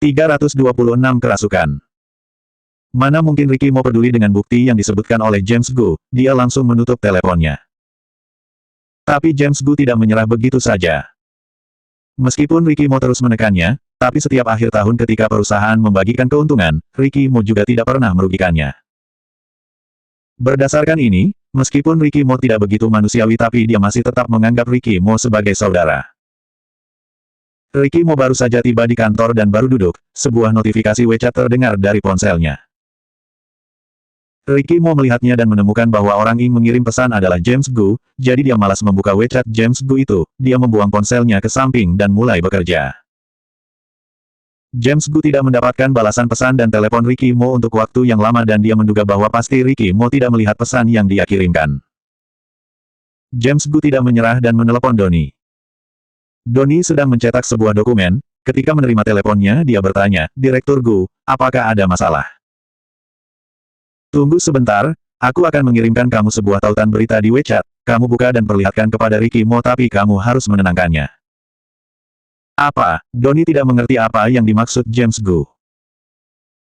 326 kerasukan. Mana mungkin Ricky Mo peduli dengan bukti yang disebutkan oleh James Gu, dia langsung menutup teleponnya. Tapi James Gu tidak menyerah begitu saja. Meskipun Ricky Mo terus menekannya, tapi setiap akhir tahun ketika perusahaan membagikan keuntungan, Ricky Mo juga tidak pernah merugikannya. Berdasarkan ini, meskipun Ricky Mo tidak begitu manusiawi tapi dia masih tetap menganggap Ricky Mo sebagai saudara. Ricky Mo baru saja tiba di kantor dan baru duduk, sebuah notifikasi WeChat terdengar dari ponselnya. Ricky Mo melihatnya dan menemukan bahwa orang yang mengirim pesan adalah James Gu, jadi dia malas membuka WeChat James Gu itu, dia membuang ponselnya ke samping dan mulai bekerja. James Gu tidak mendapatkan balasan pesan dan telepon Ricky Mo untuk waktu yang lama dan dia menduga bahwa pasti Ricky Mo tidak melihat pesan yang dia kirimkan. James Gu tidak menyerah dan menelepon Donnie. Donnie sedang mencetak sebuah dokumen, ketika menerima teleponnya dia bertanya, "Direktur Gu, apakah ada masalah?" "Tunggu sebentar, aku akan mengirimkan kamu sebuah tautan berita di WeChat, kamu buka dan perlihatkan kepada Ricky Mo tapi kamu harus menenangkannya." "Apa?" Donnie tidak mengerti apa yang dimaksud James Gu.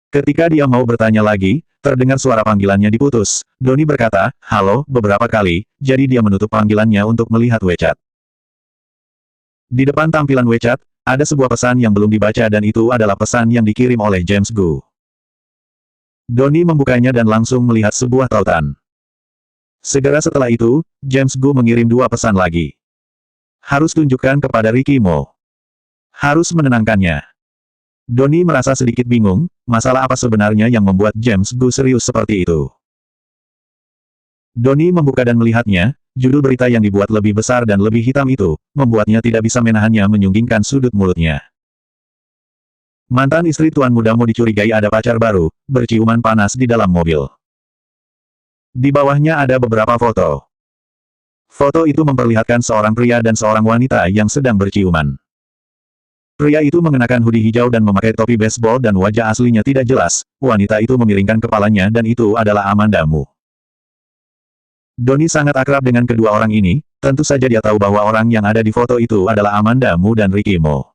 Ketika dia mau bertanya lagi, terdengar suara panggilannya diputus. Donnie berkata, "Halo," beberapa kali, jadi dia menutup panggilannya untuk melihat WeChat. Di depan tampilan WeChat, ada sebuah pesan yang belum dibaca dan itu adalah pesan yang dikirim oleh James Gu. Donnie membukanya dan langsung melihat sebuah tautan. Segera setelah itu, James Gu mengirim dua pesan lagi. "Harus tunjukkan kepada Ricky Mo. Harus menenangkannya." Donnie merasa sedikit bingung, masalah apa sebenarnya yang membuat James Gu serius seperti itu. Donnie membuka dan melihatnya, judul berita yang dibuat lebih besar dan lebih hitam itu, membuatnya tidak bisa menahannya menyunggingkan sudut mulutnya. Mantan istri Tuan Muda Mo dicurigai ada pacar baru, berciuman panas di dalam mobil. Di bawahnya ada beberapa foto. Foto itu memperlihatkan seorang pria dan seorang wanita yang sedang berciuman. Pria itu mengenakan hoodie hijau dan memakai topi baseball dan wajah aslinya tidak jelas, wanita itu memiringkan kepalanya dan itu adalah Amanda Mu. Donnie sangat akrab dengan kedua orang ini, tentu saja dia tahu bahwa orang yang ada di foto itu adalah Amanda Mu dan Ricky Mo.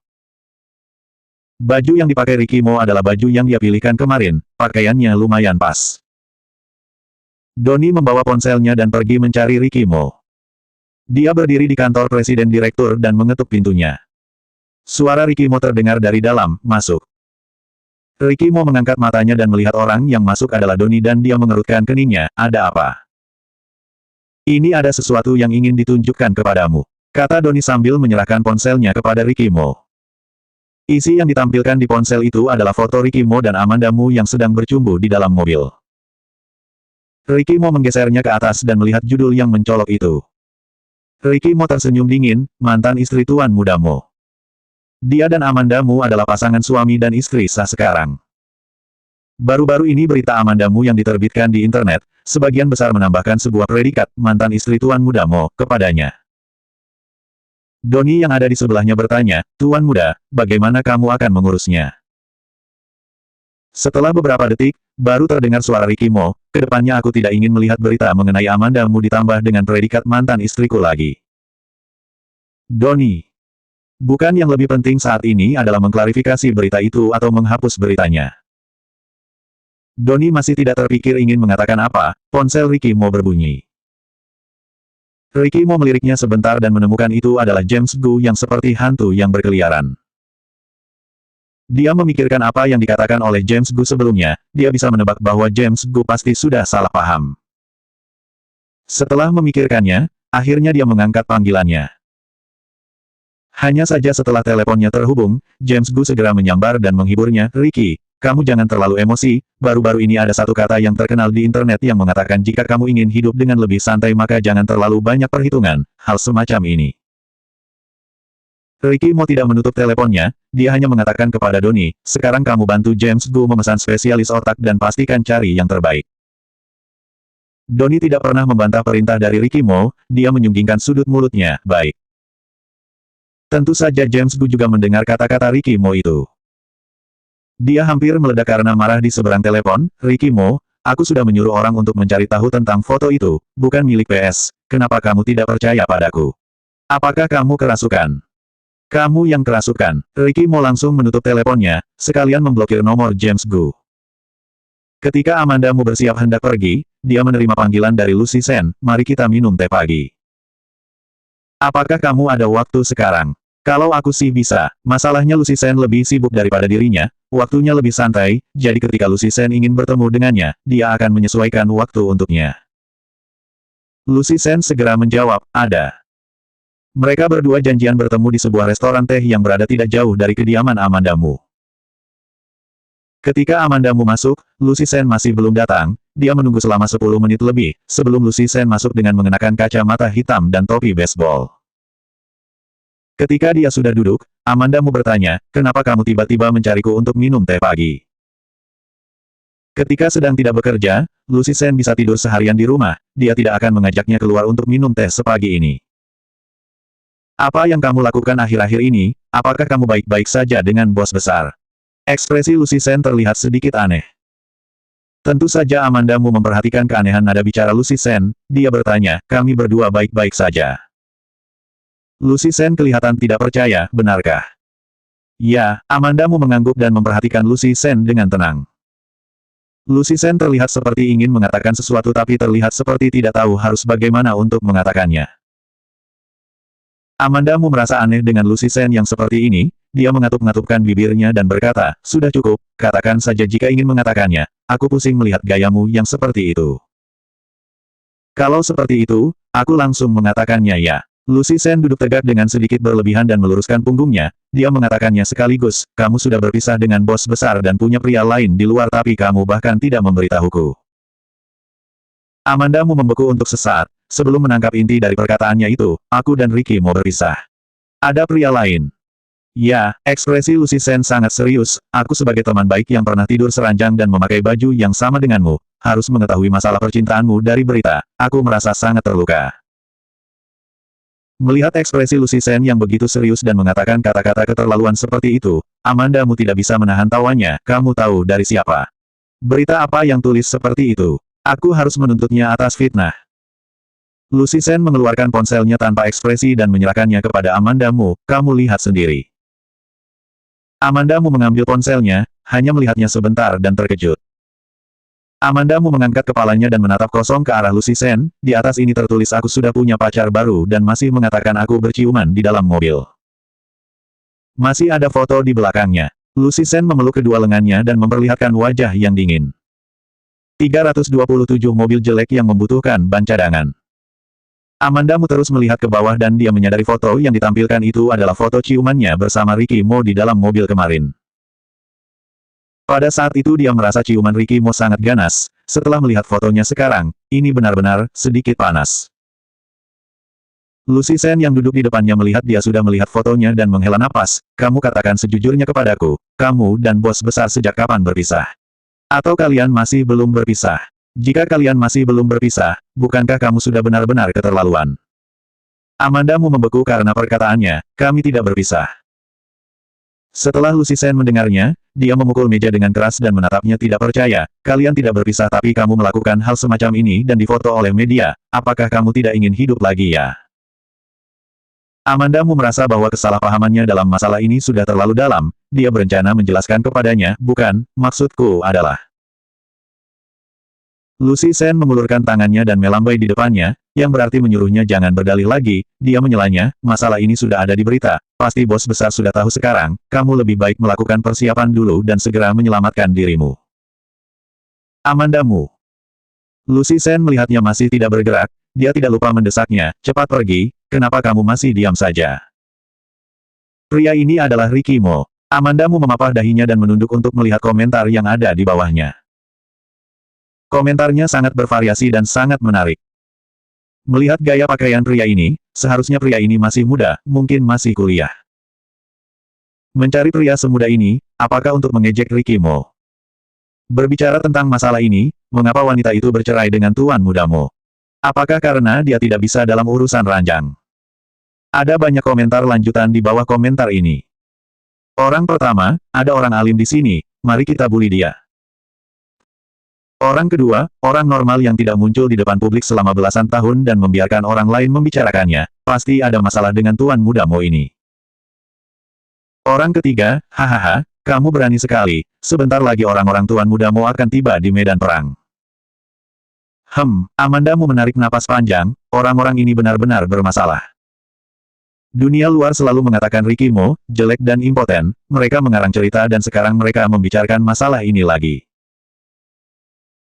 Baju yang dipakai Ricky Mo adalah baju yang dia pilihkan kemarin, pakaiannya lumayan pas. Donnie membawa ponselnya dan pergi mencari Ricky Mo. Dia berdiri di kantor presiden direktur dan mengetuk pintunya. Suara Ricky Mo terdengar dari dalam, "Masuk." Ricky Mo mengangkat matanya dan melihat orang yang masuk adalah Donnie dan dia mengerutkan keningnya, "Ada apa?" "Ini ada sesuatu yang ingin ditunjukkan kepadamu," kata Donnie sambil menyerahkan ponselnya kepada Ricky Mo. Isi yang ditampilkan di ponsel itu adalah foto Ricky Mo dan Amanda Mu yang sedang bercumbu di dalam mobil. Ricky Mo menggesernya ke atas dan melihat judul yang mencolok itu. Ricky Mo tersenyum dingin, mantan istri Tuan Muda Mo. Dia dan Amanda Mu adalah pasangan suami dan istri sah sekarang. Baru-baru ini berita Amanda Mu yang diterbitkan di internet, sebagian besar menambahkan sebuah predikat, mantan istri Tuan Muda Mo, kepadanya. Donnie yang ada di sebelahnya bertanya, "Tuan Muda, bagaimana kamu akan mengurusnya?" Setelah beberapa detik, baru terdengar suara Ricky Mo, "Kedepannya aku tidak ingin melihat berita mengenai Amanda Mu ditambah dengan predikat mantan istriku lagi." Donnie. Bukan yang lebih penting saat ini adalah mengklarifikasi berita itu atau menghapus beritanya. Donnie masih tidak terpikir ingin mengatakan apa, ponsel Ricky Mo berbunyi. Ricky Mo meliriknya sebentar dan menemukan itu adalah James Gu yang seperti hantu yang berkeliaran. Dia memikirkan apa yang dikatakan oleh James Gu sebelumnya, dia bisa menebak bahwa James Gu pasti sudah salah paham. Setelah memikirkannya, akhirnya dia mengangkat panggilannya. Hanya saja setelah teleponnya terhubung, James Gu segera menyambar dan menghiburnya, "Ricky, kamu jangan terlalu emosi, baru-baru ini ada satu kata yang terkenal di internet yang mengatakan jika kamu ingin hidup dengan lebih santai maka jangan terlalu banyak perhitungan, hal semacam ini." Ricky Mo tidak menutup teleponnya, dia hanya mengatakan kepada Donnie, "Sekarang kamu bantu James Gu memesan spesialis otak dan pastikan cari yang terbaik." Donnie tidak pernah membantah perintah dari Ricky Mo, dia menyunggingkan sudut mulutnya, "Baik." Tentu saja James Gu juga mendengar kata-kata Ricky Mo itu. Dia hampir meledak karena marah di seberang telepon, "Ricky Mo, aku sudah menyuruh orang untuk mencari tahu tentang foto itu, bukan milik PS, kenapa kamu tidak percaya padaku? Apakah kamu kerasukan?" Kamu yang kerasukan. Ricky Mo langsung menutup teleponnya, sekalian memblokir nomor James Gu. Ketika Amanda Mu bersiap hendak pergi, dia menerima panggilan dari Lucy Sen, mari kita minum teh pagi. Apakah kamu ada waktu sekarang? Kalau aku sih bisa, masalahnya Lucy Sen lebih sibuk daripada dirinya, waktunya lebih santai, jadi ketika Lucy Sen ingin bertemu dengannya, dia akan menyesuaikan waktu untuknya. Lucy Sen segera menjawab, ada. Mereka berdua janjian bertemu di sebuah restoran teh yang berada tidak jauh dari kediaman Amanda Mu. Ketika Amanda Mu masuk, Lucy Sen masih belum datang, dia menunggu selama 10 menit lebih, sebelum Lucy Sen masuk dengan mengenakan kacamata hitam dan topi baseball. Ketika dia sudah duduk, Amanda Mu bertanya, kenapa kamu tiba-tiba mencariku untuk minum teh pagi? Ketika sedang tidak bekerja, Lucy Sen bisa tidur seharian di rumah, dia tidak akan mengajaknya keluar untuk minum teh sepagi ini. Apa yang kamu lakukan akhir-akhir ini? Apakah kamu baik-baik saja dengan bos besar? Ekspresi Lucy Sen terlihat sedikit aneh. Tentu saja Amanda Mu memperhatikan keanehan nada bicara Lucy Sen, dia bertanya, kami berdua baik-baik saja. Lucy Sen kelihatan tidak percaya, benarkah? Ya, Amanda Mu mengangguk dan memperhatikan Lucy Sen dengan tenang. Lucy Sen terlihat seperti ingin mengatakan sesuatu tapi terlihat seperti tidak tahu harus bagaimana untuk mengatakannya. Amanda Mu merasa aneh dengan Lucy Sen yang seperti ini, dia mengatup-ngatupkan bibirnya dan berkata, sudah cukup, katakan saja jika ingin mengatakannya, aku pusing melihat gayamu yang seperti itu. Kalau seperti itu, aku langsung mengatakannya ya. Lucy Sen duduk tegak dengan sedikit berlebihan dan meluruskan punggungnya, dia mengatakannya sekaligus, kamu sudah berpisah dengan bos besar dan punya pria lain di luar tapi kamu bahkan tidak memberitahuku. Amanda Mu membeku untuk sesaat, sebelum menangkap inti dari perkataannya itu, aku dan Ricky mau berpisah. Ada pria lain. Ya, ekspresi Lucy Sen sangat serius, aku sebagai teman baik yang pernah tidur seranjang dan memakai baju yang sama denganmu, harus mengetahui masalah percintaanmu dari berita, aku merasa sangat terluka. Melihat ekspresi Lucy Sen yang begitu serius dan mengatakan kata-kata keterlaluan seperti itu, Amanda Mu tidak bisa menahan tawanya, kamu tahu dari siapa? Berita apa yang tulis seperti itu? Aku harus menuntutnya atas fitnah. Lucy Sen mengeluarkan ponselnya tanpa ekspresi dan menyerahkannya kepada Amanda Mu, kamu lihat sendiri. Amanda Mu mengambil ponselnya, hanya melihatnya sebentar dan terkejut. Amanda Mu mengangkat kepalanya dan menatap kosong ke arah Lucy Sen, di atas ini tertulis aku sudah punya pacar baru dan masih mengatakan aku berciuman di dalam mobil. Masih ada foto di belakangnya. Lucy Sen memeluk kedua lengannya dan memperlihatkan wajah yang dingin. 327 mobil jelek yang membutuhkan ban cadangan. Amanda Mu terus melihat ke bawah dan dia menyadari foto yang ditampilkan itu adalah foto ciumannya bersama Ricky Mo di dalam mobil kemarin. Pada saat itu dia merasa ciuman Ricky Mo sangat ganas, setelah melihat fotonya sekarang, ini benar-benar sedikit panas. Lucy Sen yang duduk di depannya melihat dia sudah melihat fotonya dan menghela napas, kamu katakan sejujurnya kepadaku, kamu dan bos besar sejak kapan berpisah? Atau kalian masih belum berpisah? Jika kalian masih belum berpisah, bukankah kamu sudah benar-benar keterlaluan? Amanda Mu membeku karena perkataannya, kami tidak berpisah. Setelah Lucy Sen mendengarnya, dia memukul meja dengan keras dan menatapnya tidak percaya, kalian tidak berpisah tapi kamu melakukan hal semacam ini dan difoto oleh media, apakah kamu tidak ingin hidup lagi ya? Amanda Mu merasa bahwa kesalahpahamannya dalam masalah ini sudah terlalu dalam, dia berencana menjelaskan kepadanya, bukan, maksudku adalah. Lucy Sen mengulurkan tangannya dan melambai di depannya, yang berarti menyuruhnya jangan berdalih lagi, dia menyelanya, masalah ini sudah ada di berita, pasti bos besar sudah tahu sekarang, kamu lebih baik melakukan persiapan dulu dan segera menyelamatkan dirimu. Amanda Mu. Lucy Sen melihatnya masih tidak bergerak, dia tidak lupa mendesaknya, cepat pergi, kenapa kamu masih diam saja? Pria ini adalah Ricky Mo. Amanda Mu memapah dahinya dan menunduk untuk melihat komentar yang ada di bawahnya. Komentarnya sangat bervariasi dan sangat menarik. Melihat gaya pakaian pria ini, seharusnya pria ini masih muda, mungkin masih kuliah. Mencari pria semuda ini, apakah untuk mengejek Ricky Mo? Berbicara tentang masalah ini, mengapa wanita itu bercerai dengan tuan muda Mo? Apakah karena dia tidak bisa dalam urusan ranjang? Ada banyak komentar lanjutan di bawah komentar ini. Orang pertama, ada orang alim di sini, mari kita bully dia. Orang kedua, orang normal yang tidak muncul di depan publik selama belasan tahun dan membiarkan orang lain membicarakannya, pasti ada masalah dengan tuan muda Mo ini. Orang ketiga, hahaha, kamu berani sekali, sebentar lagi orang-orang tuan mudamu akan tiba di medan perang. Amandamu menarik napas panjang, orang-orang ini benar-benar bermasalah. Dunia luar selalu mengatakan Rikimo, jelek dan impoten, mereka mengarang cerita dan sekarang mereka membicarakan masalah ini lagi.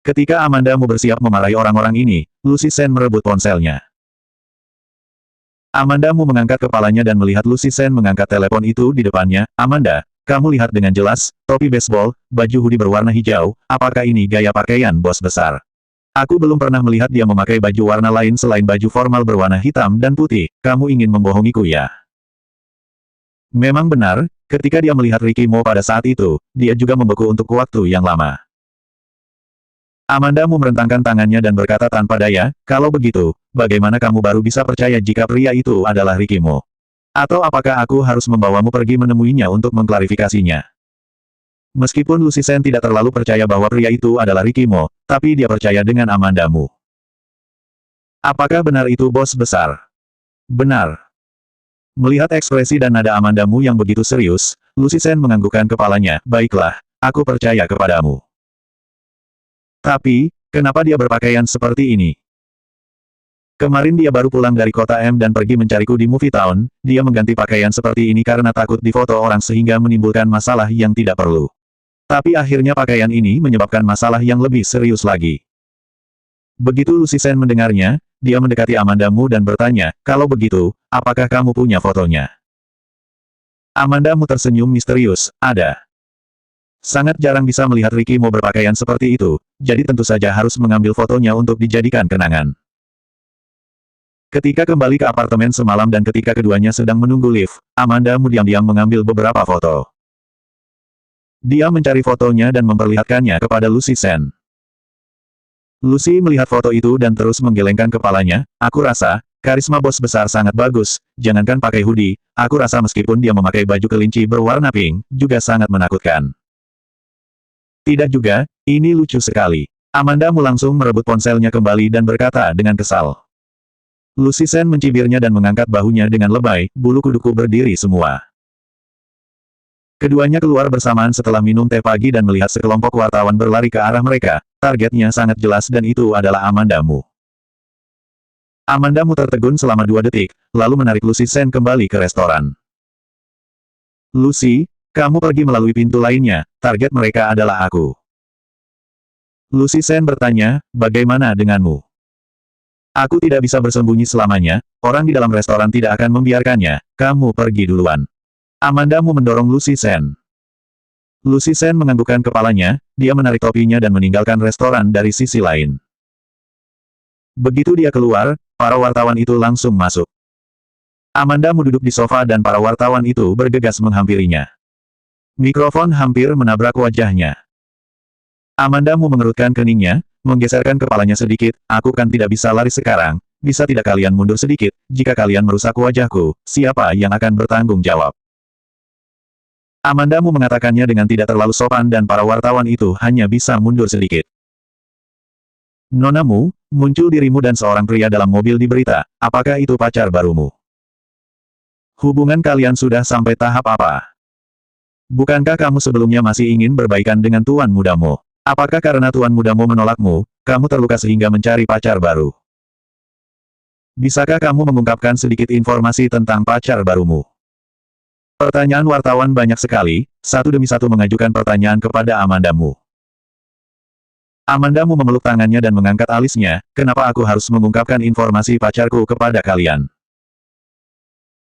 Ketika Amandamu bersiap memarahi orang-orang ini, Lucy Sen merebut ponselnya. Amandamu mengangkat kepalanya dan melihat Lucy Sen mengangkat telepon itu di depannya. Amanda, kamu lihat dengan jelas, topi baseball, baju hoodie berwarna hijau, apakah ini gaya pakaian bos besar? Aku belum pernah melihat dia memakai baju warna lain selain baju formal berwarna hitam dan putih, kamu ingin membohongiku ya? Memang benar, ketika dia melihat Rikimo pada saat itu, dia juga membeku untuk waktu yang lama. Amandamu merentangkan tangannya dan berkata tanpa daya, kalau begitu, bagaimana kamu baru bisa percaya jika pria itu adalah Rikimo? Atau apakah aku harus membawamu pergi menemuinya untuk mengklarifikasinya? Meskipun Lucy Sen tidak terlalu percaya bahwa pria itu adalah Rikimo, tapi dia percaya dengan Amandamu. Apakah benar itu bos besar? Benar. Melihat ekspresi dan nada Amandamu yang begitu serius, Lucy Sen menganggukkan kepalanya, baiklah, aku percaya kepadamu. Tapi, kenapa dia berpakaian seperti ini? Kemarin dia baru pulang dari kota M dan pergi mencariku di Movie Town, dia mengganti pakaian seperti ini karena takut difoto orang sehingga menimbulkan masalah yang tidak perlu. Tapi akhirnya pakaian ini menyebabkan masalah yang lebih serius lagi. Begitu Lucy Sen mendengarnya, dia mendekati Amandamu dan bertanya, kalau begitu, apakah kamu punya fotonya? Amandamu tersenyum misterius, ada. Sangat jarang bisa melihat Rikimo berpakaian seperti itu, jadi tentu saja harus mengambil fotonya untuk dijadikan kenangan. Ketika kembali ke apartemen semalam dan ketika keduanya sedang menunggu lift, Amandamu diam-diam mengambil beberapa foto. Dia mencari fotonya dan memperlihatkannya kepada Lucy Sen. Lucy melihat foto itu dan terus menggelengkan kepalanya, aku rasa, karisma bos besar sangat bagus, jangankan pakai hoodie, aku rasa meskipun dia memakai baju kelinci berwarna pink, juga sangat menakutkan. Tidak juga, ini lucu sekali. Amandamu langsung merebut ponselnya kembali dan berkata dengan kesal. Lucy Sen mencibirnya dan mengangkat bahunya dengan lebay, bulu kuduku berdiri semua. Keduanya keluar bersamaan setelah minum teh pagi dan melihat sekelompok wartawan berlari ke arah mereka, targetnya sangat jelas dan itu adalah Amandamu. Amandamu tertegun selama 2 detik, lalu menarik Lucy Sen kembali ke restoran. Lucy, kamu pergi melalui pintu lainnya, target mereka adalah aku. Lucy Sen bertanya, bagaimana denganmu? Aku tidak bisa bersembunyi selamanya, orang di dalam restoran tidak akan membiarkannya, kamu pergi duluan. Amandamu mendorong Lucy Sen. Lucy Sen menganggukkan kepalanya, dia menarik topinya dan meninggalkan restoran dari sisi lain. Begitu dia keluar, para wartawan itu langsung masuk. Amandamu duduk di sofa dan para wartawan itu bergegas menghampirinya. Mikrofon hampir menabrak wajahnya. Amandamu mengerutkan keningnya, menggeserkan kepalanya sedikit, aku kan tidak bisa lari sekarang, bisa tidak kalian mundur sedikit, jika kalian merusak wajahku, siapa yang akan bertanggung jawab? Amandamu mengatakannya dengan tidak terlalu sopan dan para wartawan itu hanya bisa mundur sedikit. Nonamu, muncul dirimu dan seorang pria dalam mobil di berita, apakah itu pacar barumu? Hubungan kalian sudah sampai tahap apa? Bukankah kamu sebelumnya masih ingin berbaikan dengan tuan mudamu? Apakah karena tuan mudamu menolakmu, kamu terluka sehingga mencari pacar baru? Bisakah kamu mengungkapkan sedikit informasi tentang pacar barumu? Pertanyaan wartawan banyak sekali, satu demi satu mengajukan pertanyaan kepada Amandamu. Amandamu memeluk tangannya dan mengangkat alisnya, kenapa aku harus mengungkapkan informasi pacarku kepada kalian?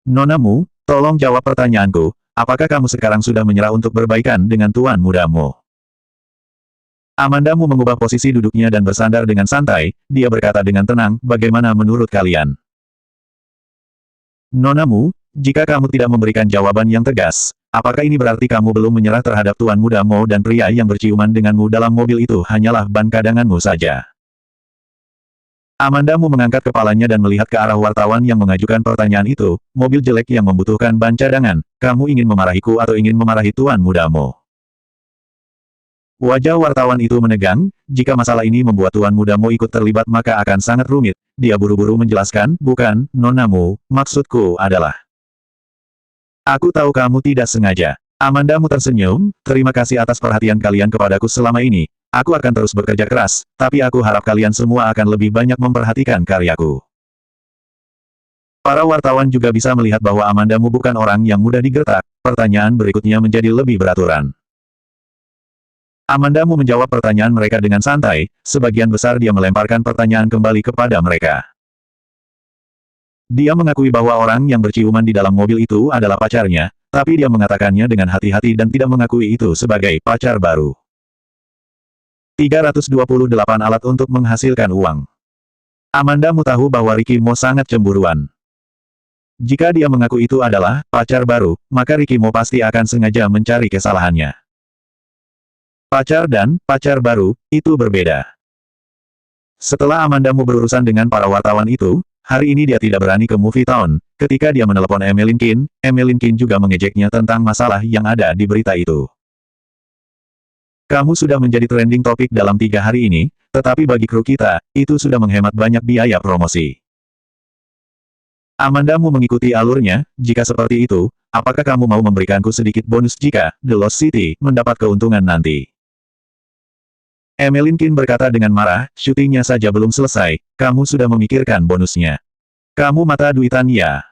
Nonamu, tolong jawab pertanyaanku. Apakah kamu sekarang sudah menyerah untuk berbaikan dengan tuan mudamu? Amandamu mengubah posisi duduknya dan bersandar dengan santai, dia berkata dengan tenang, bagaimana menurut kalian? Nonamu, jika kamu tidak memberikan jawaban yang tegas, apakah ini berarti kamu belum menyerah terhadap tuan mudamu dan pria yang berciuman denganmu dalam mobil itu hanyalah ban cadanganmu saja? Amandamu mengangkat kepalanya dan melihat ke arah wartawan yang mengajukan pertanyaan itu, mobil jelek yang membutuhkan ban cadangan, kamu ingin memarahiku atau ingin memarahi tuan mudamu? Wajah wartawan itu menegang, jika masalah ini membuat tuan mudamu ikut terlibat maka akan sangat rumit, dia buru-buru menjelaskan, bukan, nonamu, maksudku adalah. Aku tahu kamu tidak sengaja. Amandamu tersenyum, terima kasih atas perhatian kalian kepadaku selama ini. Aku akan terus bekerja keras, tapi aku harap kalian semua akan lebih banyak memperhatikan karyaku. Para wartawan juga bisa melihat bahwa Amandamu bukan orang yang mudah digertak. Pertanyaan berikutnya menjadi lebih beraturan. Amandamu menjawab pertanyaan mereka dengan santai, sebagian besar dia melemparkan pertanyaan kembali kepada mereka. Dia mengakui bahwa orang yang berciuman di dalam mobil itu adalah pacarnya, tapi dia mengatakannya dengan hati-hati dan tidak mengakui itu sebagai pacar baru. 328 alat untuk menghasilkan uang. Amandamu tahu bahwa Ricky Mo sangat cemburuan. Jika dia mengaku itu adalah pacar baru, maka Ricky Mo pasti akan sengaja mencari kesalahannya. Pacar dan pacar baru, itu berbeda. Setelah Amandamu berurusan dengan para wartawan itu, hari ini dia tidak berani ke Movie Town. Ketika dia menelepon Emeline Kin juga mengejeknya tentang masalah yang ada di berita itu. Kamu sudah menjadi trending topik dalam 3 hari ini, tetapi bagi kru kita, itu sudah menghemat banyak biaya promosi. Amandamu mengikuti alurnya, jika seperti itu, apakah kamu mau memberikanku sedikit bonus jika The Lost City mendapat keuntungan nanti? Emeline Kin berkata dengan marah, syutingnya saja belum selesai, kamu sudah memikirkan bonusnya. Kamu mata duitan ya.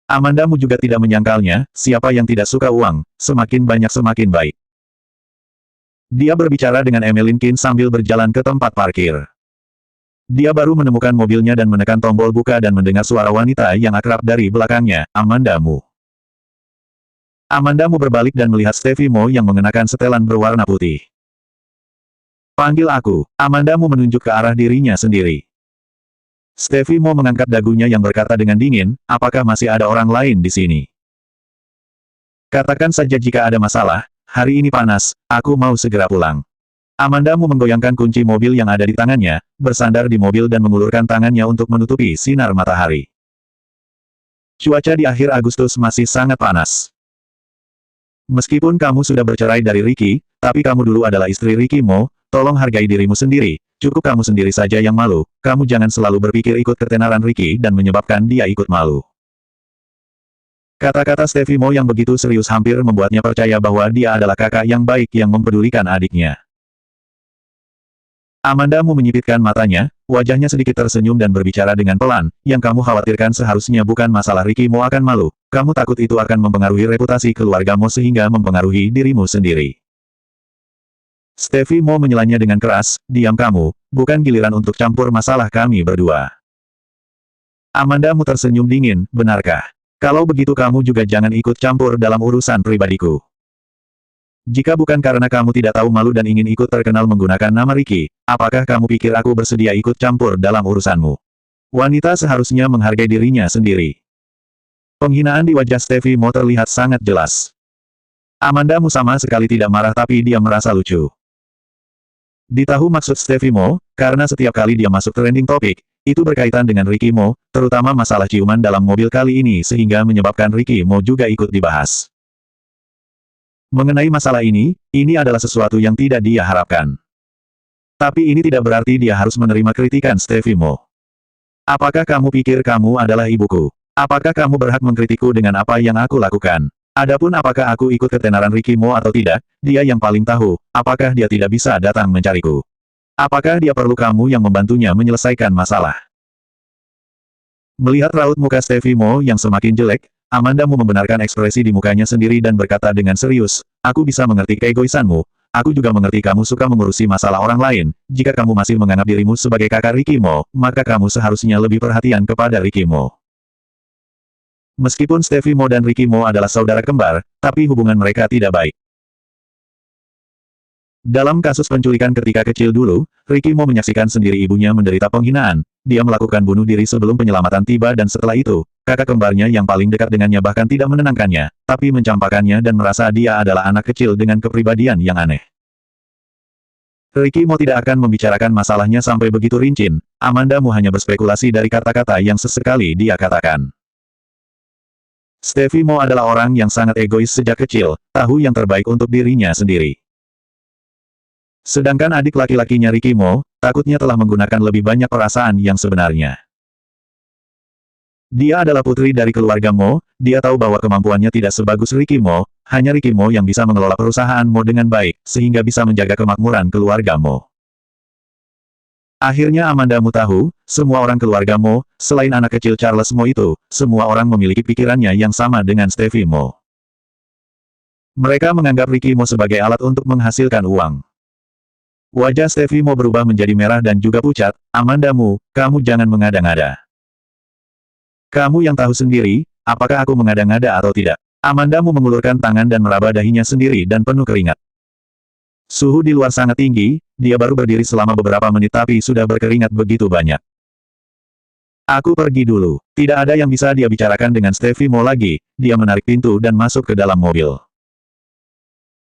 Amandamu juga tidak menyangkalnya, siapa yang tidak suka uang, semakin banyak semakin baik. Dia berbicara dengan Emeline Kin sambil berjalan ke tempat parkir. Dia baru menemukan mobilnya dan menekan tombol buka dan mendengar suara wanita yang akrab dari belakangnya, Amandamu. Amandamu berbalik dan melihat Stevie Mo yang mengenakan setelan berwarna putih. Panggil aku. Amandamu menunjuk ke arah dirinya sendiri. Stevie Mo mengangkat dagunya yang berkata dengan dingin, apakah masih ada orang lain di sini? Katakan saja jika ada masalah, hari ini panas, aku mau segera pulang. Amandamu menggoyangkan kunci mobil yang ada di tangannya, bersandar di mobil dan mengulurkan tangannya untuk menutupi sinar matahari. Cuaca di akhir Agustus masih sangat panas. Meskipun kamu sudah bercerai dari Ricky, tapi kamu dulu adalah istri Ricky Mo, tolong hargai dirimu sendiri, cukup kamu sendiri saja yang malu, kamu jangan selalu berpikir ikut ketenaran Ricky dan menyebabkan dia ikut malu. Kata-kata Stevie Mo yang begitu serius hampir membuatnya percaya bahwa dia adalah kakak yang baik yang mempedulikan adiknya. Amandamu menyipitkan matanya, wajahnya sedikit tersenyum dan berbicara dengan pelan, yang kamu khawatirkan seharusnya bukan masalah Ricky Mo akan malu, kamu takut itu akan mempengaruhi reputasi keluargamu sehingga mempengaruhi dirimu sendiri. Stevie Mo menyelanya dengan keras, diam kamu, bukan giliran untuk campur masalah kami berdua. Amandamu tersenyum dingin, benarkah? Kalau begitu kamu juga jangan ikut campur dalam urusan pribadiku. Jika bukan karena kamu tidak tahu malu dan ingin ikut terkenal menggunakan nama Ricky, apakah kamu pikir aku bersedia ikut campur dalam urusanmu? Wanita seharusnya menghargai dirinya sendiri. Penghinaan di wajah Stevie Mo terlihat sangat jelas. Amandamu sama sekali tidak marah tapi dia merasa lucu. Ditahu maksud Stevie Mo, karena setiap kali dia masuk trending topik, itu berkaitan dengan Ricky Mo, terutama masalah ciuman dalam mobil kali ini sehingga menyebabkan Ricky Mo juga ikut dibahas. Mengenai masalah ini adalah sesuatu yang tidak dia harapkan. Tapi ini tidak berarti dia harus menerima kritikan Stevie Mo. Apakah kamu pikir kamu adalah ibuku? Apakah kamu berhak mengkritiku dengan apa yang aku lakukan? Adapun apakah aku ikut ketenaran Ricky Mo atau tidak, dia yang paling tahu, apakah dia tidak bisa datang mencariku? Apakah dia perlu kamu yang membantunya menyelesaikan masalah? Melihat raut muka Stevie Mo yang semakin jelek, Amandamu membenarkan ekspresi di mukanya sendiri dan berkata dengan serius, aku bisa mengerti keegoisanmu, aku juga mengerti kamu suka mengurusi masalah orang lain, jika kamu masih menganggap dirimu sebagai kakak Ricky Mo, maka kamu seharusnya lebih perhatian kepada Ricky Mo. Meskipun Stevie Mo dan Ricky Mo adalah saudara kembar, tapi hubungan mereka tidak baik. Dalam kasus penculikan ketika kecil dulu, Ricky Mo menyaksikan sendiri ibunya menderita penghinaan, dia melakukan bunuh diri sebelum penyelamatan tiba dan setelah itu, kakak kembarnya yang paling dekat dengannya bahkan tidak menenangkannya, tapi mencampakkannya dan merasa dia adalah anak kecil dengan kepribadian yang aneh. Ricky Mo tidak akan membicarakan masalahnya sampai begitu rinci, Amandamu hanya berspekulasi dari kata-kata yang sesekali dia katakan. Stevie Mo adalah orang yang sangat egois sejak kecil, tahu yang terbaik untuk dirinya sendiri. Sedangkan adik laki-lakinya Ricky Mo, takutnya telah menggunakan lebih banyak perasaan yang sebenarnya. Dia adalah putri dari keluarga Mo, dia tahu bahwa kemampuannya tidak sebagus Ricky Mo, hanya Ricky Mo yang bisa mengelola perusahaan Mo dengan baik, sehingga bisa menjaga kemakmuran keluarga Mo. Akhirnya Amanda Mu tahu, semua orang keluarga Mo, selain anak kecil Charles Mo itu, semua orang memiliki pikirannya yang sama dengan Stevie Mo. Mereka menganggap Ricky Mo sebagai alat untuk menghasilkan uang. Wajah Stevie Mo berubah menjadi merah dan juga pucat. Amanda Mu, kamu jangan mengada-ngada. Kamu yang tahu sendiri, apakah aku mengada-ngada atau tidak. Amanda Mu mengulurkan tangan dan meraba dahinya sendiri dan penuh keringat. Suhu di luar sangat tinggi, dia baru berdiri selama beberapa menit tapi sudah berkeringat begitu banyak. Aku pergi dulu. Tidak ada yang bisa dia bicarakan dengan Stevie Mo lagi, dia menarik pintu dan masuk ke dalam mobil.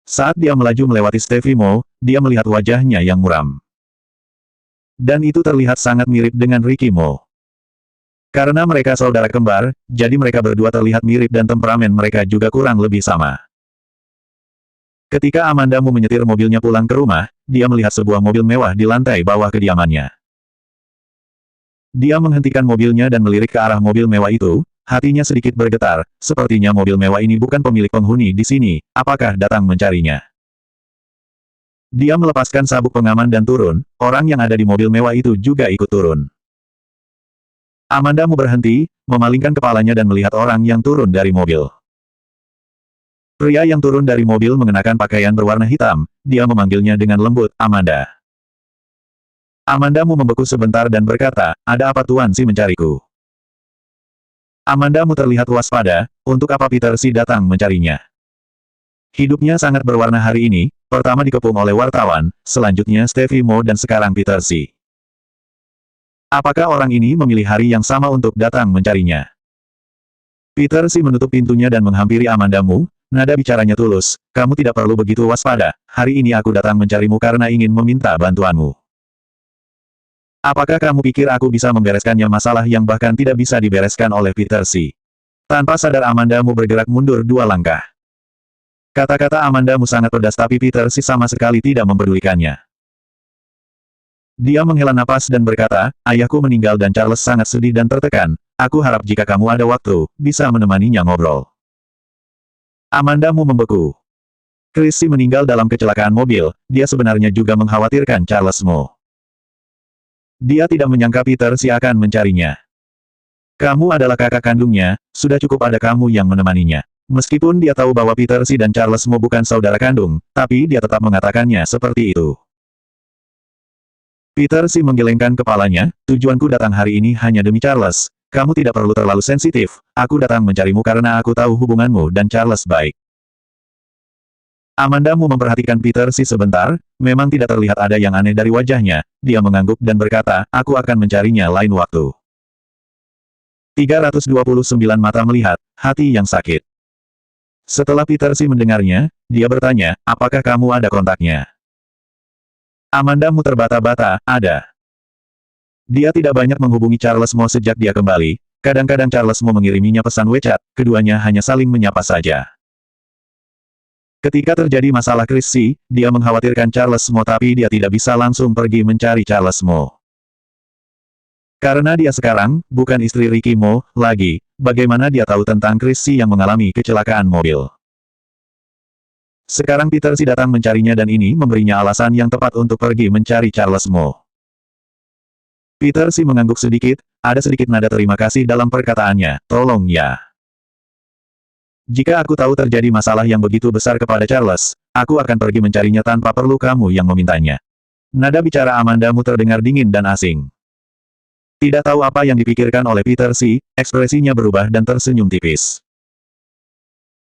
Saat dia melaju melewati Stevie Mo, dia melihat wajahnya yang muram. Dan itu terlihat sangat mirip dengan Ricky Mo. Karena mereka saudara kembar, jadi mereka berdua terlihat mirip dan temperamen mereka juga kurang lebih sama. Ketika Amanda Mu menyetir mobilnya pulang ke rumah, dia melihat sebuah mobil mewah di lantai bawah kediamannya. Dia menghentikan mobilnya dan melirik ke arah mobil mewah itu, hatinya sedikit bergetar, sepertinya mobil mewah ini bukan pemilik penghuni di sini, apakah datang mencarinya? Dia melepaskan sabuk pengaman dan turun, orang yang ada di mobil mewah itu juga ikut turun. Amanda Mu berhenti, memalingkan kepalanya dan melihat orang yang turun dari mobil. Pria yang turun dari mobil mengenakan pakaian berwarna hitam, dia memanggilnya dengan lembut, Amanda. Amanda Mu membeku sebentar dan berkata, ada apa Tuan Si mencariku? Amanda Mu terlihat waspada, untuk apa Peter Si datang mencarinya? Hidupnya sangat berwarna hari ini, pertama dikepung oleh wartawan, selanjutnya Stevie Mo dan sekarang Peter Si. Apakah orang ini memilih hari yang sama untuk datang mencarinya? Peter Si menutup pintunya dan menghampiri Amanda Mu, nada bicaranya tulus, kamu tidak perlu begitu waspada, hari ini aku datang mencarimu karena ingin meminta bantuanmu. Apakah kamu pikir aku bisa membereskannya masalah yang bahkan tidak bisa dibereskan oleh Peter Si? Tanpa sadar Amanda Mu bergerak mundur 2 langkah. Kata-kata Amanda Mu sangat pedas tapi Peter Si sama sekali tidak mempedulikannya. Dia menghela napas dan berkata, ayahku meninggal dan Charles sangat sedih dan tertekan, aku harap jika kamu ada waktu, bisa menemaninya ngobrol. Amanda Mu membeku. Chris Si meninggal dalam kecelakaan mobil, dia sebenarnya juga mengkhawatirkan Charles Mo. Dia tidak menyangka Peter Si akan mencarinya. Kamu adalah kakak kandungnya, sudah cukup ada kamu yang menemaninya. Meskipun dia tahu bahwa Peter Si dan Charles Mo bukan saudara kandung, tapi dia tetap mengatakannya seperti itu. Peter Si menggelengkan kepalanya, tujuanku datang hari ini hanya demi Charles, kamu tidak perlu terlalu sensitif, aku datang mencarimu karena aku tahu hubunganmu dan Charles baik. Amanda Mu memperhatikan Peter Si sebentar, memang tidak terlihat ada yang aneh dari wajahnya, dia mengangguk dan berkata, aku akan mencarinya lain waktu. 329 mata melihat, hati yang sakit. Setelah Peter Si mendengarnya, dia bertanya, apakah kamu ada kontaknya? Amanda Mu terbata-bata, ada. Dia tidak banyak menghubungi Charles Mo sejak dia kembali, kadang-kadang Charles Mo mengiriminya pesan WeChat, keduanya hanya saling menyapa saja. Ketika terjadi masalah Chris Si, dia mengkhawatirkan Charles Mo tapi dia tidak bisa langsung pergi mencari Charles Mo. Karena dia sekarang, bukan istri Ricky Mo, lagi, bagaimana dia tahu tentang Chris Si yang mengalami kecelakaan mobil. Sekarang Peter Si datang mencarinya dan ini memberinya alasan yang tepat untuk pergi mencari Charles Mo. Peter Si mengangguk sedikit, ada sedikit nada terima kasih dalam perkataannya, tolong ya. Jika aku tahu terjadi masalah yang begitu besar kepada Charles, aku akan pergi mencarinya tanpa perlu kamu yang memintanya. Nada bicara Amanda Mu terdengar dingin dan asing. Tidak tahu apa yang dipikirkan oleh Peter Si, ekspresinya berubah dan tersenyum tipis.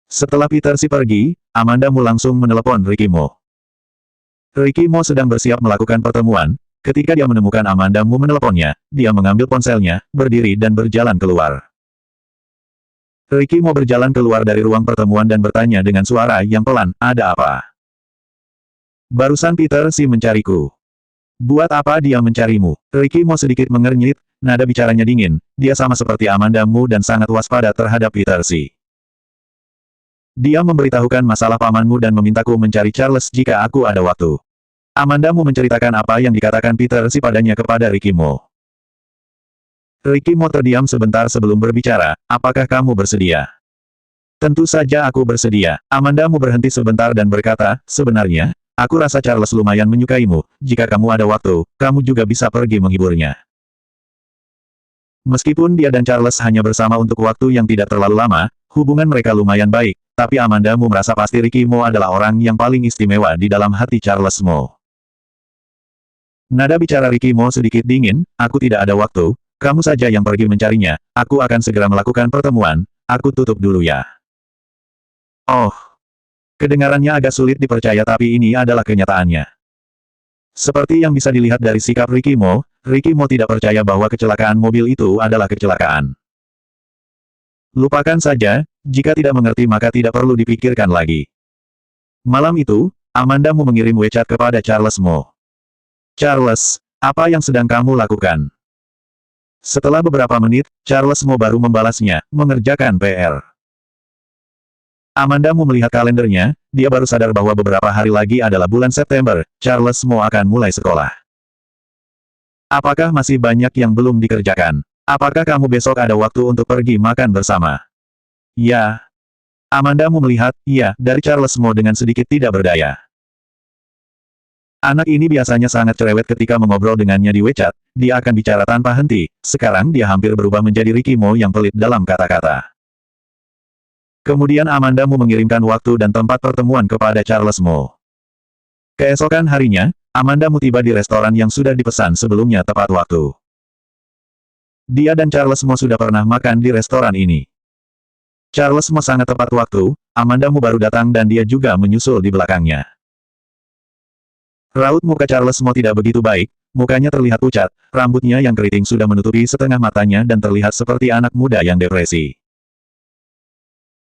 Setelah Peter Si pergi, Amanda Mu langsung menelepon Ricky Mo. Ricky Mo sedang bersiap melakukan pertemuan, ketika dia menemukan Amanda Mu meneleponnya, dia mengambil ponselnya, berdiri dan berjalan keluar. Ricky Mo berjalan keluar dari ruang pertemuan dan bertanya dengan suara yang pelan, ada apa? Barusan Peter Si mencariku. Buat apa dia mencarimu? Ricky Mo sedikit mengernyit, nada bicaranya dingin, dia sama seperti Amanda Mu dan sangat waspada terhadap Peter Si. Dia memberitahukan masalah pamanmu dan memintaku mencari Charles jika aku ada waktu. Amanda Mu menceritakan apa yang dikatakan Peter Si padanya kepada Ricky Mo. Ricky Mo terdiam sebentar sebelum berbicara, apakah kamu bersedia? Tentu saja aku bersedia. Amanda Mu berhenti sebentar dan berkata, sebenarnya, aku rasa Charles lumayan menyukaimu, jika kamu ada waktu, kamu juga bisa pergi menghiburnya. Meskipun dia dan Charles hanya bersama untuk waktu yang tidak terlalu lama, hubungan mereka lumayan baik, tapi Amanda Mu merasa pasti Ricky Mo adalah orang yang paling istimewa di dalam hati Charles Mo. Nada bicara Ricky Mo sedikit dingin, aku tidak ada waktu, kamu saja yang pergi mencarinya, aku akan segera melakukan pertemuan, aku tutup dulu ya. Oh. Kedengarannya agak sulit dipercaya tapi ini adalah kenyataannya. Seperti yang bisa dilihat dari sikap Ricky Mo tidak percaya bahwa kecelakaan mobil itu adalah kecelakaan. Lupakan saja, jika tidak mengerti maka tidak perlu dipikirkan lagi. Malam itu, Amanda Mu mengirim WeChat kepada Charles Mo. Charles, apa yang sedang kamu lakukan? Setelah beberapa menit, Charles Mo baru membalasnya, mengerjakan PR. Amanda Mu melihat kalendernya, dia baru sadar bahwa beberapa hari lagi adalah bulan September, Charles Mo akan mulai sekolah. Apakah masih banyak yang belum dikerjakan? Apakah kamu besok ada waktu untuk pergi makan bersama? Ya. Amanda Mu melihat, iya, dari Charles Mo dengan sedikit tidak berdaya. Anak ini biasanya sangat cerewet ketika mengobrol dengannya di WeChat, dia akan bicara tanpa henti, sekarang dia hampir berubah menjadi Ricky Mo yang pelit dalam kata-kata. Kemudian Amanda Mu mengirimkan waktu dan tempat pertemuan kepada Charles Mo. Keesokan harinya, Amanda Mu tiba di restoran yang sudah dipesan sebelumnya tepat waktu. Dia dan Charles Mo sudah pernah makan di restoran ini. Charles Mo sangat tepat waktu, Amanda Mu baru datang dan dia juga menyusul di belakangnya. Raut muka Charles Mo tidak begitu baik, mukanya terlihat pucat, rambutnya yang keriting sudah menutupi setengah matanya dan terlihat seperti anak muda yang depresi.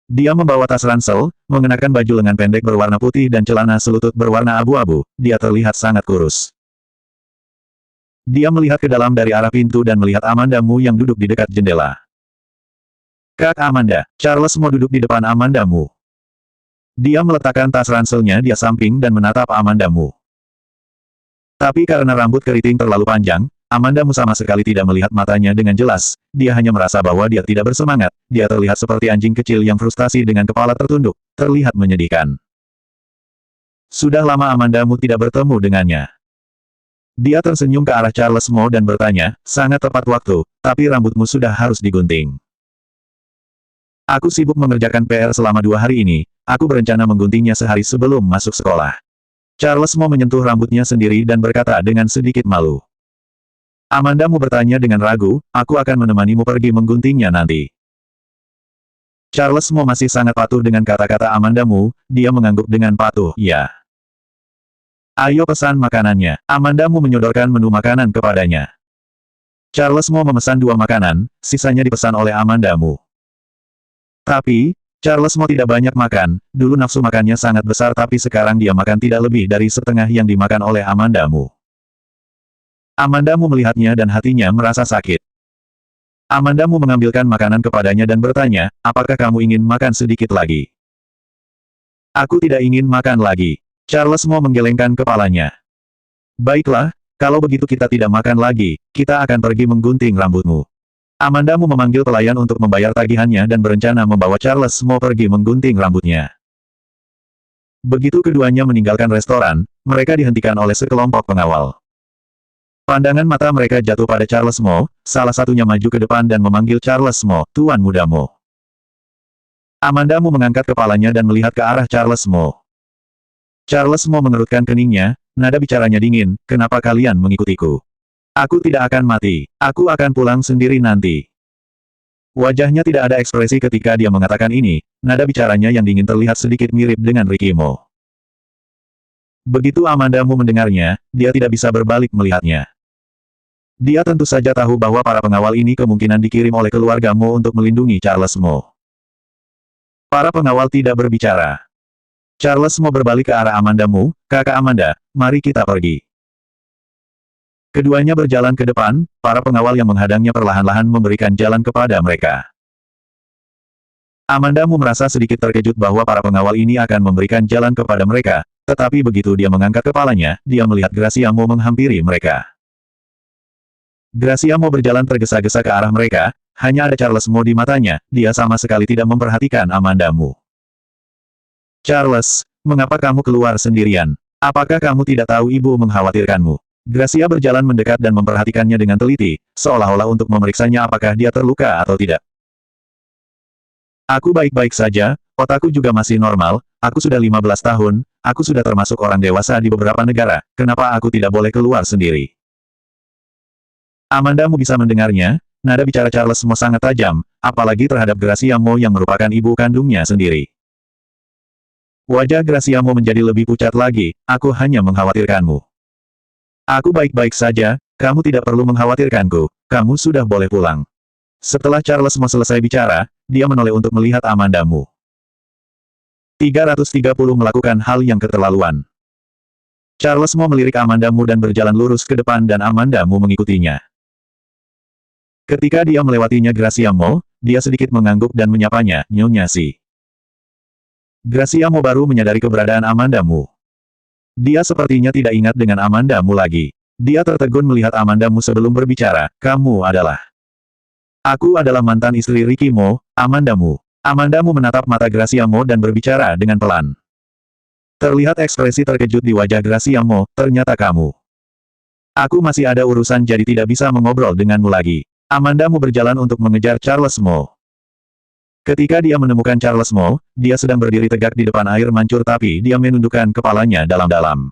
Dia membawa tas ransel, mengenakan baju lengan pendek berwarna putih dan celana selutut berwarna abu-abu, dia terlihat sangat kurus. Dia melihat ke dalam dari arah pintu dan melihat Amanda Mu yang duduk di dekat jendela. Kak Amanda, Charles Mo duduk di depan Amanda Mu. Dia meletakkan tas ranselnya di samping dan menatap Amanda Mu. Tapi karena rambut keriting terlalu panjang, Amanda Mu sama sekali tidak melihat matanya dengan jelas, dia hanya merasa bahwa dia tidak bersemangat, dia terlihat seperti anjing kecil yang frustasi dengan kepala tertunduk, terlihat menyedihkan. Sudah lama Amanda Mu tidak bertemu dengannya. Dia tersenyum ke arah Charles Mo dan bertanya, sangat tepat waktu, tapi rambutmu sudah harus digunting. Aku sibuk mengerjakan PR selama 2 hari ini, aku berencana mengguntingnya sehari sebelum masuk sekolah. Charles Mo menyentuh rambutnya sendiri dan berkata dengan sedikit malu. Amanda Mu bertanya dengan ragu, aku akan menemanimu pergi mengguntingnya nanti. Charles Mo masih sangat patuh dengan kata-kata Amanda Mu, dia mengangguk dengan patuh, ya. Ayo pesan makanannya. Amanda Mu menyodorkan menu makanan kepadanya. Charles Mo memesan 2 makanan, sisanya dipesan oleh Amanda Mu. Tapi, Charles Mo tidak banyak makan, dulu nafsu makannya sangat besar tapi sekarang dia makan tidak lebih dari setengah yang dimakan oleh Amanda Mu. Amanda Mu melihatnya dan hatinya merasa sakit. Amanda Mu mengambilkan makanan kepadanya dan bertanya, apakah kamu ingin makan sedikit lagi? Aku tidak ingin makan lagi. Charles Mo menggelengkan kepalanya. Baiklah, kalau begitu kita tidak makan lagi, kita akan pergi menggunting rambutmu. Amanda Mu memanggil pelayan untuk membayar tagihannya dan berencana membawa Charles Mo pergi menggunting rambutnya. Begitu keduanya meninggalkan restoran, mereka dihentikan oleh sekelompok pengawal. Pandangan mata mereka jatuh pada Charles Mo, salah satunya maju ke depan dan memanggil Charles Mo, Tuan Muda Mo. Amanda Mu mengangkat kepalanya dan melihat ke arah Charles Mo. Charles Mo mengerutkan keningnya, nada bicaranya dingin, kenapa kalian mengikutiku? Aku tidak akan mati, aku akan pulang sendiri nanti. Wajahnya tidak ada ekspresi ketika dia mengatakan ini, nada bicaranya yang dingin terlihat sedikit mirip dengan Ricky Mo. Begitu Amanda Mu mendengarnya, dia tidak bisa berbalik melihatnya. Dia tentu saja tahu bahwa para pengawal ini kemungkinan dikirim oleh keluarga Mo untuk melindungi Charles Mo. Para pengawal tidak berbicara. Charles Mo berbalik ke arah Amanda Mu, kakak Amanda, mari kita pergi. Keduanya berjalan ke depan, para pengawal yang menghadangnya perlahan-lahan memberikan jalan kepada mereka. Amanda Mu merasa sedikit terkejut bahwa para pengawal ini akan memberikan jalan kepada mereka, tetapi begitu dia mengangkat kepalanya, dia melihat Gracia Mo menghampiri mereka. Gracia Mo berjalan tergesa-gesa ke arah mereka, hanya ada Charles Mo di matanya, dia sama sekali tidak memperhatikan Amanda Mu. Charles, mengapa kamu keluar sendirian? Apakah kamu tidak tahu ibu mengkhawatirkanmu? Gracia berjalan mendekat dan memperhatikannya dengan teliti, seolah-olah untuk memeriksanya apakah dia terluka atau tidak. Aku baik-baik saja, otakku juga masih normal, aku sudah 15 tahun, aku sudah termasuk orang dewasa di beberapa negara, kenapa aku tidak boleh keluar sendiri? Amanda Mu bisa mendengarnya, nada bicara Charles Mo sangat tajam, apalagi terhadap Gracia Mo yang merupakan ibu kandungnya sendiri. Wajah Gracia Mo menjadi lebih pucat lagi, aku hanya mengkhawatirkanmu. Aku baik-baik saja, kamu tidak perlu mengkhawatirkanku, kamu sudah boleh pulang. Setelah Charles Mo selesai bicara, dia menoleh untuk melihat Amanda Mu. 330 melakukan hal yang keterlaluan. Charles Mo melirik Amanda Mu dan berjalan lurus ke depan dan Amanda Mu mengikutinya. Ketika dia melewatinya Gracia Mo, dia sedikit mengangguk dan menyapanya, Nyonya Si. Gracia Mo baru menyadari keberadaan Amanda Mu. Dia sepertinya tidak ingat dengan Amanda Mu lagi. Dia tertegun melihat Amanda Mu sebelum berbicara, kamu adalah... Aku adalah mantan istri Ricky Mo, Amanda Mu. Amanda Mu menatap mata Gracia Mo dan berbicara dengan pelan. Terlihat ekspresi terkejut di wajah Gracia Mo, ternyata kamu. Aku masih ada urusan jadi tidak bisa mengobrol denganmu lagi. Amanda Mu berjalan untuk mengejar Charles Mo. Ketika dia menemukan Charles Mo, dia sedang berdiri tegak di depan air mancur tapi dia menundukkan kepalanya dalam-dalam.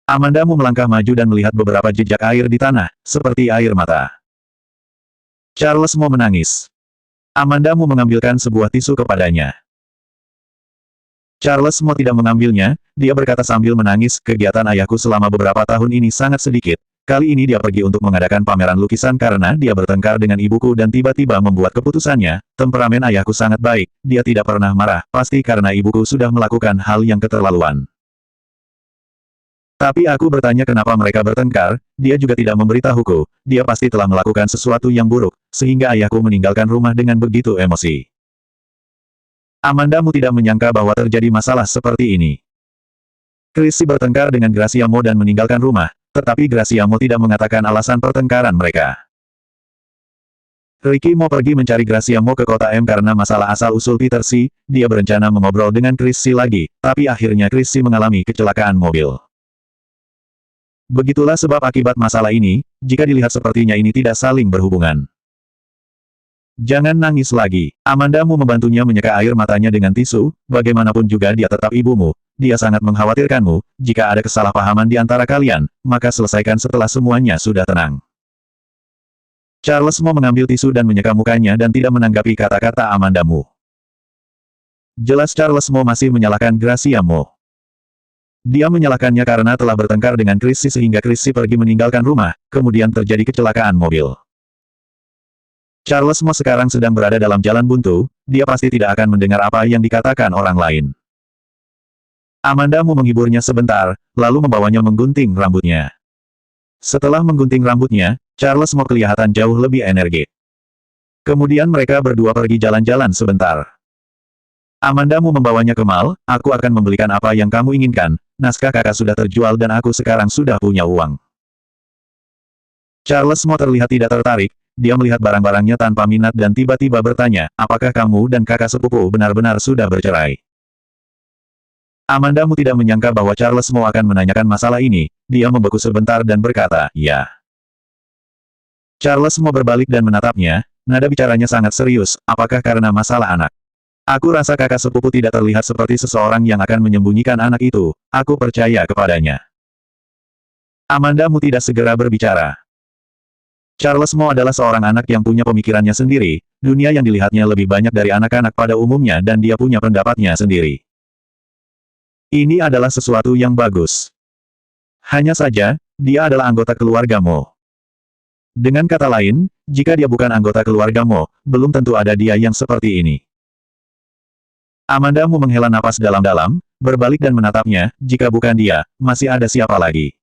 Amanda Mu melangkah maju dan melihat beberapa jejak air di tanah, seperti air mata. Charles Mo menangis. Amanda Mu mengambilkan sebuah tisu kepadanya. Charles Mo tidak mengambilnya, dia berkata sambil menangis, kegiatan ayahku selama beberapa tahun ini sangat sedikit. Kali ini dia pergi untuk mengadakan pameran lukisan karena dia bertengkar dengan ibuku dan tiba-tiba membuat keputusannya, temperamen ayahku sangat baik, dia tidak pernah marah, pasti karena ibuku sudah melakukan hal yang keterlaluan. Tapi aku bertanya kenapa mereka bertengkar, dia juga tidak memberitahuku, dia pasti telah melakukan sesuatu yang buruk, sehingga ayahku meninggalkan rumah dengan begitu emosi. Amanda Mu tidak menyangka bahwa terjadi masalah seperti ini. Chrissy bertengkar dengan Gracia Mo dan meninggalkan rumah, tetapi Gracia Mo tidak mengatakan alasan pertengkaran mereka. Ricky Mo pergi mencari Gracia Mo ke kota M karena masalah asal-usul Peter Si, dia berencana mengobrol dengan Chrissy lagi, tapi akhirnya Chrissy mengalami kecelakaan mobil. Begitulah sebab akibat masalah ini, jika dilihat sepertinya ini tidak saling berhubungan. Jangan nangis lagi. Amanda Mu membantunya menyeka air matanya dengan tisu, bagaimanapun juga dia tetap ibumu, dia sangat mengkhawatirkanmu, jika ada kesalahpahaman di antara kalian, maka selesaikan setelah semuanya sudah tenang. Charles Mo mengambil tisu dan menyeka mukanya dan tidak menanggapi kata-kata Amanda Mu. Jelas Charles Mo masih menyalahkan Gracia Mo. Dia menyalahkannya karena telah bertengkar dengan Chrissy sehingga Chrissy pergi meninggalkan rumah, kemudian terjadi kecelakaan mobil. Charles Mo sekarang sedang berada dalam jalan buntu, dia pasti tidak akan mendengar apa yang dikatakan orang lain. Amanda Mu menghiburnya sebentar, lalu membawanya menggunting rambutnya. Setelah menggunting rambutnya, Charles Mo kelihatan jauh lebih energik. Kemudian mereka berdua pergi jalan-jalan sebentar. Amanda Mu membawanya ke mall, aku akan membelikan apa yang kamu inginkan, naskah kakak sudah terjual dan aku sekarang sudah punya uang. Charles Mo terlihat tidak tertarik, dia melihat barang-barangnya tanpa minat dan tiba-tiba bertanya, apakah kamu dan kakak sepupu benar-benar sudah bercerai? Amanda Mu tidak menyangka bahwa Charles Mo akan menanyakan masalah ini, dia membeku sebentar dan berkata, ya. Charles Mo berbalik dan menatapnya, nada bicaranya sangat serius, apakah karena masalah anak? Aku rasa kakak sepupu tidak terlihat seperti seseorang yang akan menyembunyikan anak itu, aku percaya kepadanya. Amanda Mu tidak segera berbicara. Charles Mo adalah seorang anak yang punya pemikirannya sendiri, dunia yang dilihatnya lebih banyak dari anak-anak pada umumnya dan dia punya pendapatnya sendiri. Ini adalah sesuatu yang bagus. Hanya saja, dia adalah anggota keluarga Mo. Dengan kata lain, jika dia bukan anggota keluarga Mo, belum tentu ada dia yang seperti ini. Amanda Mu menghela napas dalam-dalam, berbalik dan menatapnya, jika bukan dia, masih ada siapa lagi?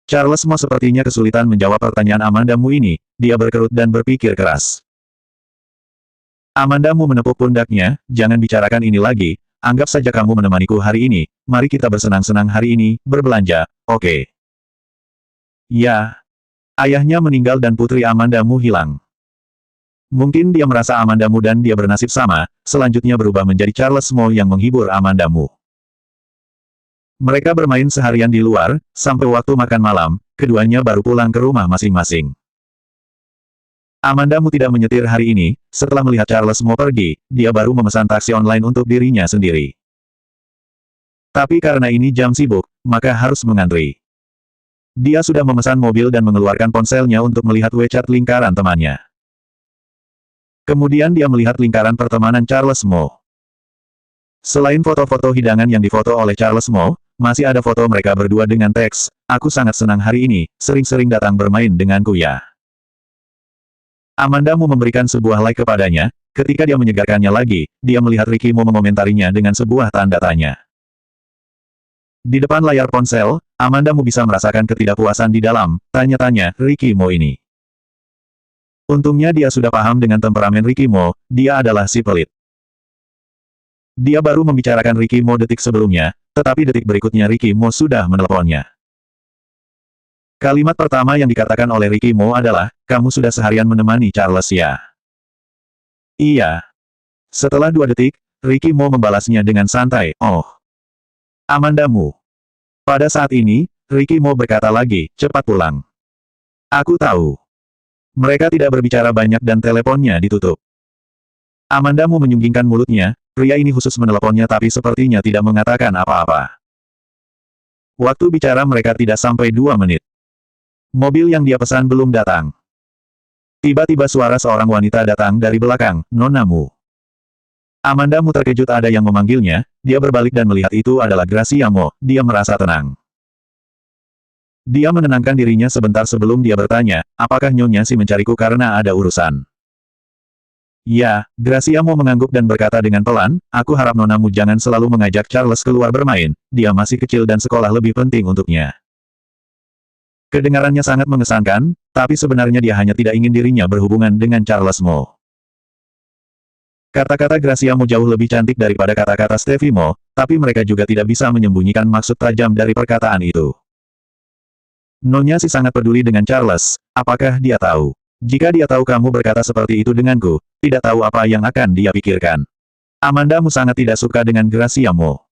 Charles Mo sepertinya kesulitan menjawab pertanyaan Amanda Mu ini, dia berkerut dan berpikir keras. Amanda Mu menepuk pundaknya, jangan bicarakan ini lagi, anggap saja kamu menemaniku hari ini, mari kita bersenang-senang hari ini, berbelanja, oke? Ya, Ayahnya meninggal dan putri Amandamu hilang. Mungkin dia merasa Amandamu dan dia bernasib sama, selanjutnya berubah menjadi Charles Mo yang menghibur Amandamu. Mereka bermain seharian di luar, sampai waktu makan malam, keduanya baru pulang ke rumah masing-masing. Amandamu tidak menyetir hari ini, setelah melihat Charles Mo pergi, dia baru memesan taksi online untuk dirinya sendiri. Tapi karena ini jam sibuk, maka harus mengantri. Dia sudah memesan mobil dan mengeluarkan ponselnya untuk melihat WeChat lingkaran temannya. Kemudian dia melihat lingkaran pertemanan Charles Mo. Selain foto-foto hidangan yang difoto oleh Charles Mo, masih ada foto mereka berdua dengan teks, "Aku sangat senang hari ini, sering-sering datang bermain denganku ya." Amandamu memberikan sebuah like kepadanya, ketika dia menyegarkannya lagi, dia melihat Ricky Mo mengomentarinya dengan sebuah tanda tanya. Di depan layar ponsel, Amandamu bisa merasakan ketidakpuasan di dalam, tanya-tanya, Ricky Mo ini. Untungnya dia sudah paham dengan temperamen Ricky Mo, dia adalah si pelit. Dia baru membicarakan Ricky Mo detik sebelumnya, tetapi detik berikutnya Ricky Mo sudah meneleponnya. Kalimat pertama yang dikatakan oleh Ricky Mo adalah, "Kamu sudah seharian menemani Charles ya?" "Iya." Setelah 2 detik, Ricky Mo membalasnya dengan santai, "Oh. Amandamu." Pada saat ini, Ricky Mo berkata lagi, "Cepat pulang." "Aku tahu." Mereka tidak berbicara banyak dan teleponnya ditutup. Amandamu menyunggingkan mulutnya, pria ini khusus meneleponnya tapi sepertinya tidak mengatakan apa-apa. Waktu bicara mereka tidak sampai 2 menit. Mobil yang dia pesan belum datang. Tiba-tiba suara seorang wanita datang dari belakang, "Nonamu." Amandamu terkejut ada yang memanggilnya, dia berbalik dan melihat itu adalah Gracia Mo, dia merasa tenang. Dia menenangkan dirinya sebentar sebelum dia bertanya, "Apakah Nyonya Si mencariku karena ada urusan?" "Ya," Gracia Mo mengangguk dan berkata dengan pelan, "Aku harap Nonamu jangan selalu mengajak Charles keluar bermain, dia masih kecil dan sekolah lebih penting untuknya." Kedengarannya sangat mengesankan, tapi sebenarnya dia hanya tidak ingin dirinya berhubungan dengan Charles Mo. Kata-kata Gracia Mo jauh lebih cantik daripada kata-kata Stevie Mo, tapi mereka juga tidak bisa menyembunyikan maksud tajam dari perkataan itu. Nyonya Si sangat peduli dengan Charles, apakah dia tahu? Jika dia tahu kamu berkata seperti itu denganku, tidak tahu apa yang akan dia pikirkan. Amandamu sangat tidak suka dengan Gracia Mo.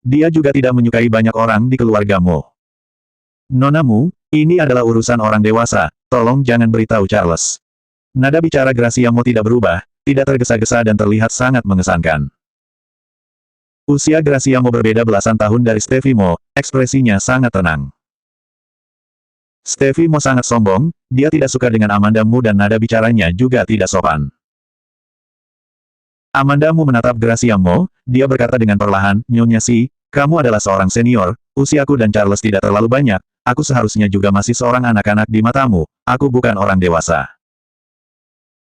Dia juga tidak menyukai banyak orang di keluarga Mo. "Nonamu, ini adalah urusan orang dewasa, tolong jangan beritahu Charles." Nada bicara Gracia Mo tidak berubah, tidak tergesa-gesa dan terlihat sangat mengesankan. Usia Gracia Mo berbeda belasan tahun dari Stevie Mo, ekspresinya sangat tenang. Stevie Mo sangat sombong, dia tidak suka dengan Amandamu dan nada bicaranya juga tidak sopan. Amandamu menatap Gracia Mo, dia berkata dengan perlahan, "Nyonya Si, kamu adalah seorang senior, usiaku dan Charles tidak terlalu banyak, aku seharusnya juga masih seorang anak-anak di matamu, aku bukan orang dewasa."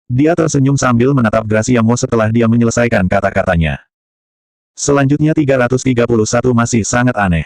Dia tersenyum sambil menatap Gracia Mo setelah dia menyelesaikan kata-katanya. Selanjutnya 331 masih sangat aneh.